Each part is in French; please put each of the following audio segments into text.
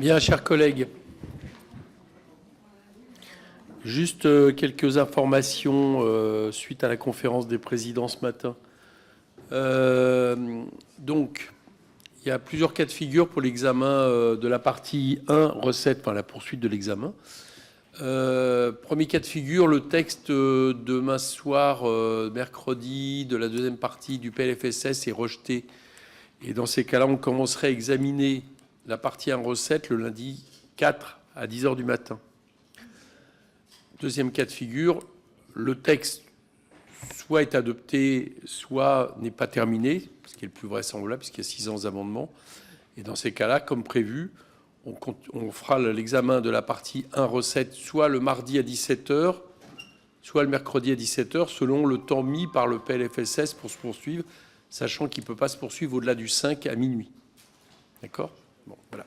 Bien, chers collègues, juste quelques informations suite à la conférence des présidents ce matin. Donc, il y a plusieurs cas de figure pour l'examen de la partie 1, recettes, enfin la poursuite de l'examen. Premier cas de figure, le texte demain soir, mercredi, de la deuxième partie du PLFSS est rejeté. Et dans ces cas-là, on commencerait à examiner la partie 1 recette le lundi 4 à 10h du matin. Deuxième cas de figure, le texte soit est adopté, soit n'est pas terminé, ce qui est le plus vraisemblable, puisqu'il y a 600 amendements. Et dans ces cas-là, comme prévu, on fera l'examen de la partie 1 recette soit le mardi à 17h, soit le mercredi à 17h, selon le temps mis par le PLFSS pour se poursuivre, sachant qu'il ne peut pas se poursuivre au-delà du 5 à minuit. D'accord ? Bon, voilà.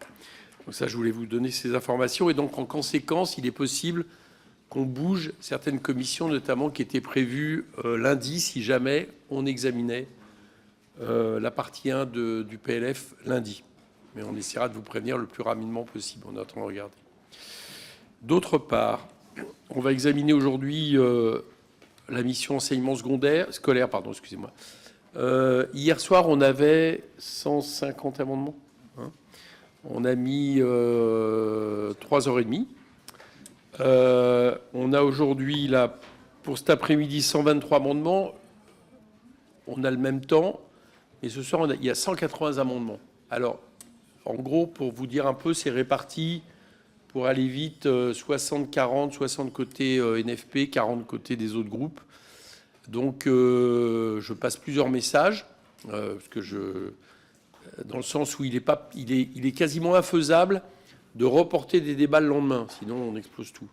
Donc ça, je voulais vous donner ces informations. Et donc, en conséquence, il est possible qu'on bouge certaines commissions, notamment qui étaient prévues lundi, si jamais on examinait la partie 1 du PLF lundi. Mais on essaiera de vous prévenir le plus rapidement possible. On est en train de regarder. D'autre part, on va examiner aujourd'hui la mission enseignement scolaire. Excusez-moi. Hier soir, on avait 150 amendements. On a mis 3h30. On a aujourd'hui, là, pour cet après-midi, 123 amendements. On a le même temps. Et ce soir, il y a 180 amendements. Alors, en gros, pour vous dire un peu, c'est réparti, pour aller vite, 60-40, 60 côté NFP, 40 côté des autres groupes. Donc, je passe plusieurs messages, parce que dans le sens où il est quasiment infaisable de reporter des débats le lendemain, sinon on explose tout.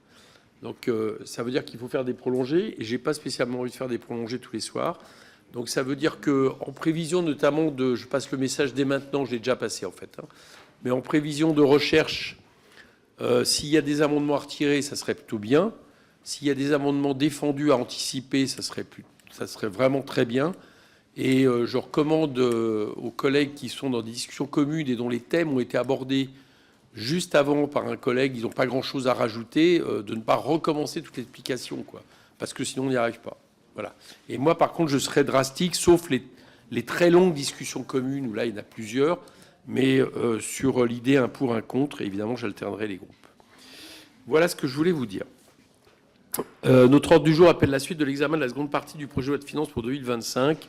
Donc ça veut dire qu'il faut faire des prolongés, et j'ai pas spécialement envie de faire des prolongés tous les soirs. Donc ça veut dire qu'en prévision notamment de, je passe le message dès maintenant, je l'ai déjà passé en fait, mais en prévision de recherche, s'il y a des amendements à retirer, ça serait plutôt bien. S'il y a des amendements défendus à anticiper, ça serait vraiment très bien. Et je recommande aux collègues qui sont dans des discussions communes et dont les thèmes ont été abordés juste avant par un collègue, ils n'ont pas grand-chose à rajouter, de ne pas recommencer toute l'explication, quoi, parce que sinon on n'y arrive pas. Voilà. Et moi, par contre, je serais drastique, sauf les très longues discussions communes, où là, il y en a plusieurs, mais sur l'idée un pour, un contre, évidemment, j'alternerai les groupes. Voilà ce que je voulais vous dire. Notre ordre du jour appelle la suite de l'examen de la seconde partie du projet de loi de finances pour 2025.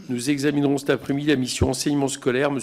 Nous examinerons cet après-midi la mission enseignement scolaire. Monsieur